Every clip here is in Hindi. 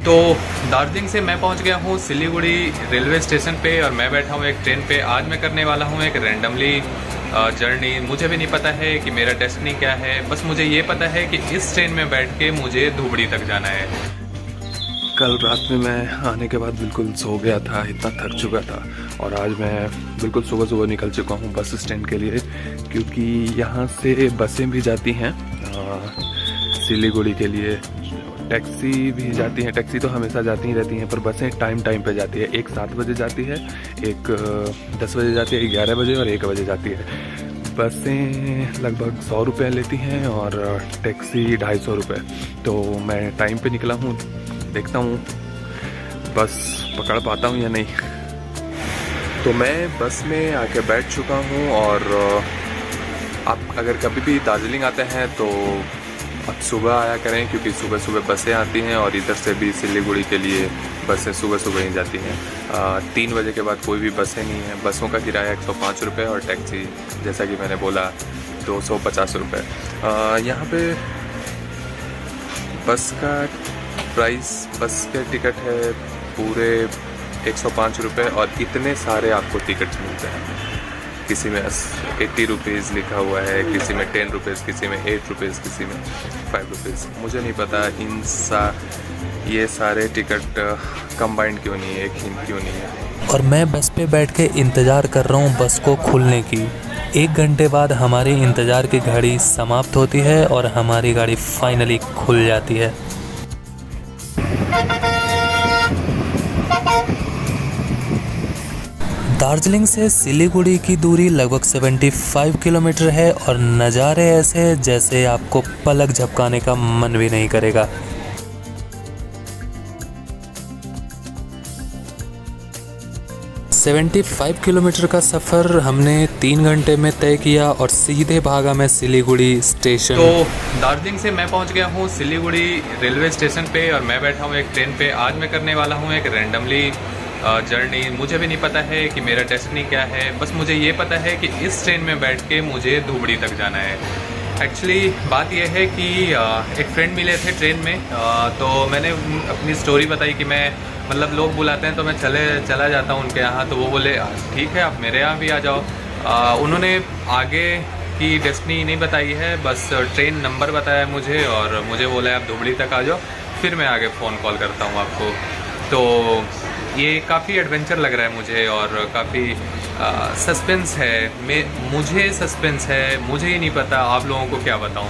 तो दार्जिलिंग से मैं पहुंच गया हूं सिलीगुड़ी रेलवे स्टेशन पे और मैं बैठा हूं एक ट्रेन पे। आज मैं करने वाला हूं एक रैंडमली जर्नी। मुझे भी नहीं पता है कि मेरा डेस्टिनी क्या है, बस मुझे ये पता है कि इस ट्रेन में बैठ के मुझे धुबड़ी तक जाना है। कल रात में मैं आने के बाद बिल्कुल सो गया था, इतना थक चुका था और आज मैं बिल्कुल सुबह सुबह निकल चुका हूँ बस स्टैंड के लिए, क्योंकि यहाँ से बसें भी जाती हैं सिलीगुड़ी के लिए, टैक्सी भी जाती हैं। टैक्सी तो हमेशा जाती ही रहती हैं, पर बसें टाइम पे जाती है। एक 7 बजे जाती है, एक 10 बजे जाती है, 11 बजे और 1 बजे जाती है। बसें लगभग 100 रुपये लेती हैं और टैक्सी 250 रुपये। तो मैं टाइम पे निकला हूँ, देखता हूँ बस पकड़ पाता हूँ या नहीं। तो मैं बस में आके बैठ चुका हूँ और आप अगर कभी भी दार्जिलिंग आते हैं तो अब सुबह आया करें, क्योंकि सुबह सुबह बसें आती हैं और इधर से भी सिलीगुड़ी के लिए बसें सुबह सुबह ही जाती हैं। 3 बजे के बाद कोई भी बसें नहीं है। बसों का किराया 105 रुपये और टैक्सी जैसा कि मैंने बोला 250 रुपये। यहाँ पे बस का प्राइस, बस के टिकट है पूरे 105 रुपये और इतने सारे आपको टिकट्स मिलते हैं। किसी में 80 रुपीज़ लिखा हुआ है, किसी में 10 रुपीज़, किसी में 8 रुपीज़, किसी में 5 रुपीज़। मुझे नहीं पता ये सारे टिकट कंबाइंड क्यों नहीं है, एक ही क्यों नहीं है। और मैं बस पे बैठ के इंतज़ार कर रहा हूँ बस को खुलने की। 1 घंटे बाद हमारी इंतज़ार की घड़ी समाप्त होती है और हमारी गाड़ी फाइनली खुल जाती है। दार्जिलिंग से सिलीगुड़ी की दूरी लगभग 75 किलोमीटर है और नज़ारे ऐसे जैसे आपको पलक झपकाने का मन भी नहीं करेगा। $75 किलोमीटर का सफ़र हमने 3 घंटे में तय किया और सीधे भागा मैं सिलीगुड़ी स्टेशन। तो दार्जिलिंग से मैं पहुंच गया हूं सिलीगुड़ी रेलवे स्टेशन पे और मैं बैठा हूं एक ट्रेन पे। आज मैं करने वाला हूं एक रैंडमली जर्नी। मुझे भी नहीं पता है कि मेरा डेस्टिनी क्या है, बस मुझे ये पता है कि इस ट्रेन में बैठ के मुझे धुबड़ी तक जाना है। एक्चुअली बात यह है कि एक फ्रेंड मिले थे ट्रेन में, तो मैंने अपनी स्टोरी बताई कि मैं मतलब लोग बुलाते हैं तो मैं चला जाता हूँ उनके यहाँ। तो वो बोले ठीक है आप मेरे यहाँ भी आ जाओ। उन्होंने आगे की डेस्टिनी नहीं बताई है, बस ट्रेन नंबर बताया मुझे और मुझे बोला आप धुबड़ी तक आ जाओ, फिर मैं आगे फ़ोन कॉल करता हूँ आपको। तो ये काफ़ी एडवेंचर लग रहा है मुझे और काफ़ी सस्पेंस है। मुझे सस्पेंस है, मुझे ही नहीं पता आप लोगों को क्या बताऊँ।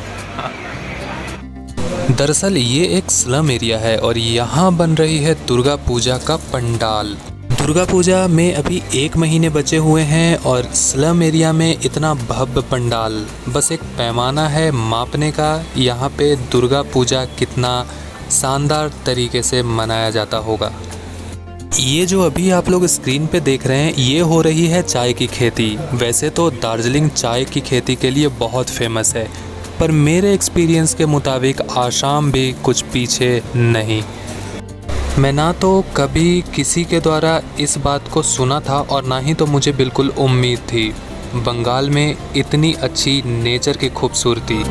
दरअसल ये एक स्लम एरिया है और यहाँ बन रही है दुर्गा पूजा का पंडाल। दुर्गा पूजा में अभी 1 महीने बचे हुए हैं और स्लम एरिया में इतना भव्य पंडाल बस एक पैमाना है मापने का, यहाँ पे दुर्गा पूजा कितना शानदार तरीके से मनाया जाता होगा। ये जो अभी आप लोग स्क्रीन पे देख रहे हैं ये हो रही है चाय की खेती। वैसे तो दार्जिलिंग चाय की खेती के लिए बहुत फेमस है, पर मेरे एक्सपीरियंस के मुताबिक आसाम भी कुछ पीछे नहीं। मैं ना तो कभी किसी के द्वारा इस बात को सुना था और ना ही तो मुझे बिल्कुल उम्मीद थी। बंगाल में इतनी अच्छी नेचर की खूबसूरती।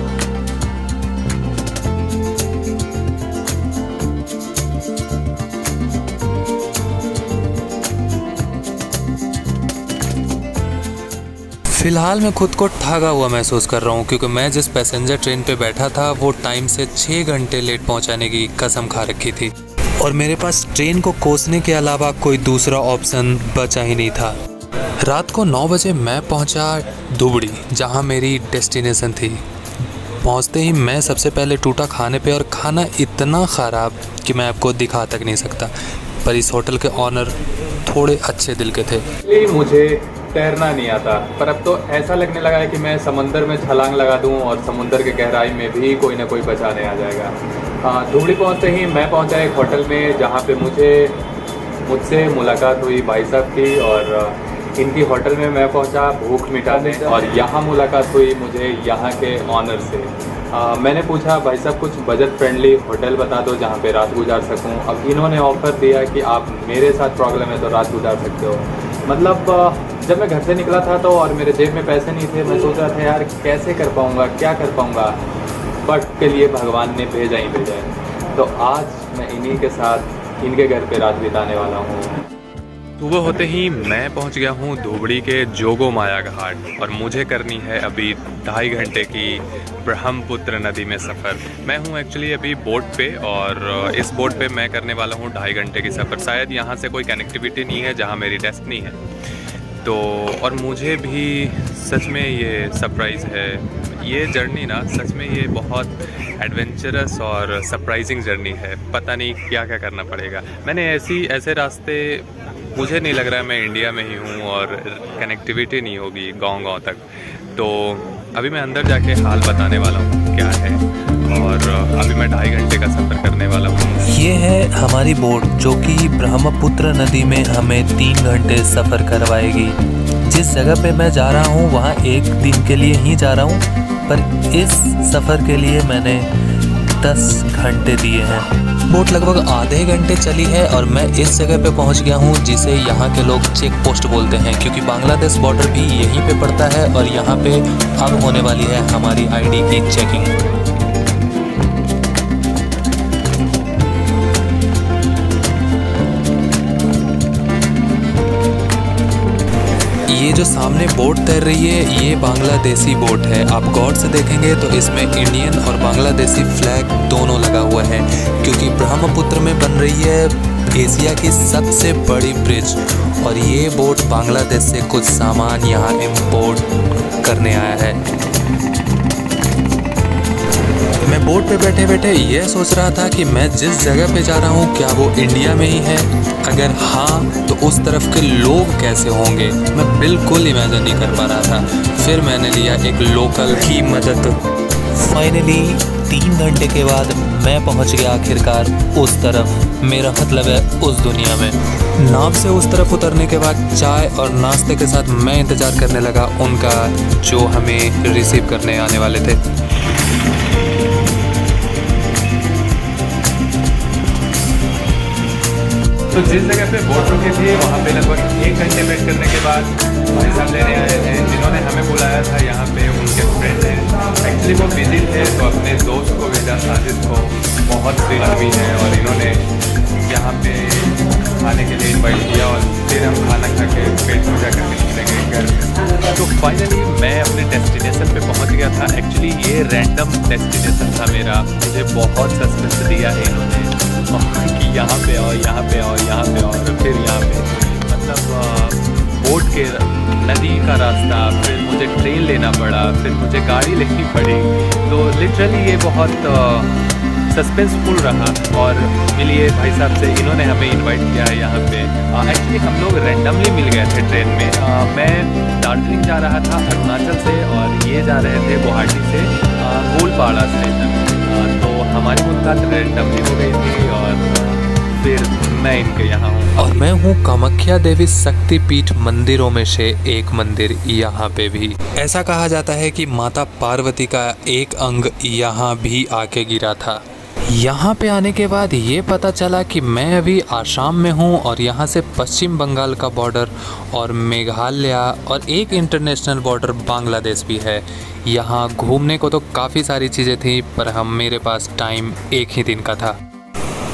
फ़िलहाल मैं खुद को ठगा हुआ महसूस कर रहा हूँ, क्योंकि मैं जिस पैसेंजर ट्रेन पे बैठा था वो टाइम से 6 घंटे लेट पहुँचाने की कसम खा रखी थी और मेरे पास ट्रेन को कोसने के अलावा कोई दूसरा ऑप्शन बचा ही नहीं था। रात को 9 बजे मैं पहुँचा धुबड़ी, जहाँ मेरी डेस्टिनेशन थी। पहुँचते ही मैं सबसे पहले टूटा खाने पे और खाना इतना ख़राब कि मैं आपको दिखा तक नहीं सकता, पर इस होटल के ऑनर थोड़े अच्छे दिल के थे। मुझे तैरना नहीं आता, पर अब तो ऐसा लगने लगा है कि मैं समंदर में छलांग लगा दूं और समुंदर के गहराई में भी कोई ना कोई बचाने आ जाएगा। धुबड़ी पहुंचते ही मैं पहुंचा एक होटल में, जहां पे मुझसे मुलाकात हुई भाई साहब की और इनकी होटल में मैं पहुंचा भूख मिटाने और यहाँ मुलाकात हुई मुझे यहाँ के ऑनर से। मैंने पूछा भाई साहब कुछ बजट फ्रेंडली होटल बता दो जहाँ पे रात गुजार सकूँ। अब इन्होंने ऑफ़र दिया कि आप मेरे साथ प्रॉब्लम है तो रात गुजार सकते हो। मतलब जब मैं घर से निकला था तो और मेरे जेब में पैसे नहीं थे, मैं सोच रहा था यार कैसे कर पाऊँगा, क्या कर पाऊँगा, बट के लिए भगवान ने भेजा ही भेजा है। तो आज मैं इन्हीं के साथ इनके घर पे रात बिताने वाला हूँ। सुबह होते ही मैं पहुंच गया हूं धुबड़ी के जोगो माया घाट और मुझे करनी है अभी 2.5 घंटे की ब्रह्मपुत्र नदी में सफ़र। मैं हूं एक्चुअली अभी बोट पे और इस बोट पे मैं करने वाला हूं 2.5 घंटे की सफ़र। शायद यहां से कोई कनेक्टिविटी नहीं है जहां मेरी डेस्टिनी है, तो और मुझे भी सच में ये सरप्राइज़ है। ये जर्नी ना सच में ये बहुत एडवेंचरस और सरप्राइजिंग जर्नी है। पता नहीं क्या क्या करना पड़ेगा। मैंने ऐसे रास्ते, मुझे नहीं लग रहा है मैं इंडिया में ही हूँ और कनेक्टिविटी नहीं होगी गांव तक। तो अभी मैं अंदर जाके हाल बताने वाला हूँ क्या है, और अभी मैं 2.5 घंटे का सफ़र करने वाला हूँ। ये है हमारी बोट जो कि ब्रह्मपुत्र नदी में हमें 3 घंटे सफ़र करवाएगी। जिस जगह पे मैं जा रहा हूँ वहाँ 1 दिन के लिए ही जा रहा हूँ, पर इस सफ़र के लिए मैंने 10 घंटे दिए हैं। बोट लगभग आधे घंटे चली है और मैं इस जगह पे पहुंच गया हूं जिसे यहाँ के लोग चेक पोस्ट बोलते हैं, क्योंकि बांग्लादेश बॉर्डर भी यहीं पे पड़ता है और यहाँ पे अब होने वाली है हमारी आईडी की चेकिंग। ये जो सामने बोट तैर रही है ये बांग्लादेशी बोट है। आप गौर से देखेंगे तो इसमें इंडियन और बांग्लादेशी फ्लैग दोनों लगा हुआ है, क्योंकि ब्रह्मपुत्र में बन रही है एशिया की सबसे बड़ी ब्रिज और ये बोट बांग्लादेश से कुछ सामान यहाँ इंपोर्ट करने आया है। मैं बोट पे बैठे बैठे ये सोच रहा था कि मैं जिस जगह पे जा रहा हूँ क्या वो इंडिया में ही है, अगर हाँ तो उस तरफ के लोग कैसे होंगे, मैं बिल्कुल इमेजिन नहीं कर पा रहा था। फिर मैंने लिया एक लोकल की मदद। फाइनली 3 घंटे के बाद मैं पहुँच गया आखिरकार उस तरफ, मेरा मतलब है उस दुनिया में। नाव से उस तरफ उतरने के बाद चाय और नाश्ते के साथ मैं इंतज़ार करने लगा उनका, जो हमें रिसीव करने आने वाले थे। तो जिस जगह पे बोट रुकी थी वहाँ पे लगभग 1 घंटे वेट करने के बाद भाई साहब लेने आए थे, जिन्होंने हमें बुलाया था। यहाँ पे उनके फ्रेंड हैं, एक्चुअली वो बिजी थे तो अपने दोस्त को भेजा, साजिद को, बहुत सी आदमी है, और इन्होंने यहाँ पे खाने के लिए इनवाइट किया और फिर हम खाना खा के पेट पूजा करके निकलेंगे घर। तो फाइनली मैं अपने डेस्टिनेशन पे पहुँच गया था। एक्चुअली ये रैंडम डेस्टिनेशन था मेरा, मुझे बहुत सस्पेंस दिया है इन्होंने कि यहाँ पे आओ, यहाँ पे आओ, यहाँ पे आओ, और फिर यहाँ पे मतलब बोट के नदी का रास्ता, फिर मुझे ट्रेन लेना पड़ा, फिर मुझे गाड़ी लेनी पड़ी। तो लिटरली ये बहुत सस्पेंसफुल रहा। और मिलिए भाई साहब से, इन्होंने हमें इनवाइट किया है यहाँ पे। एक्चुअली हम लोग रैंडमली मिल गए थे ट्रेन में। मैं दार्जिलिंग जा रहा था अरुणाचल से और ये जा रहे थे गुवाहाटी से गोलपाड़ा स्टेशन। तो हमारी मुलाकात रैंडमली हो गई थी और फिर मैं इनके यहाँ हूँ। और मैं हूँ कामाख्या देवी शक्तिपीठ मंदिरों में से एक मंदिर यहाँ पे भी। ऐसा कहा जाता है कि माता पार्वती का एक अंग यहाँ भी आके गिरा था। यहाँ पे आने के बाद ये पता चला कि मैं अभी आसाम में हूँ और यहाँ से पश्चिम बंगाल का बॉर्डर और मेघालय और एक इंटरनेशनल बॉर्डर बांग्लादेश भी है। यहाँ घूमने को तो काफ़ी सारी चीज़ें थी, पर मेरे पास टाइम 1 ही दिन का था।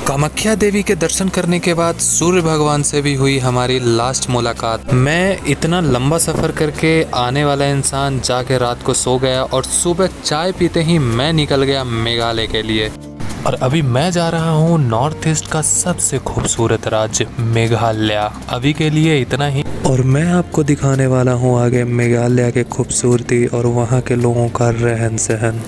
कामाख्या देवी के दर्शन करने के बाद सूर्य भगवान से भी हुई हमारी लास्ट मुलाकात। मैं इतना लंबा सफ़र करके आने वाला इंसान जाके रात को सो गया और सुबह चाय पीते ही मैं निकल गया मेघालय के लिए। और अभी मैं जा रहा हूँ नॉर्थ ईस्ट का सबसे खूबसूरत राज्य मेघालय। अभी के लिए इतना ही, और मैं आपको दिखाने वाला हूँ आगे मेघालय के खूबसूरती और वहाँ के लोगों का रहन सहन।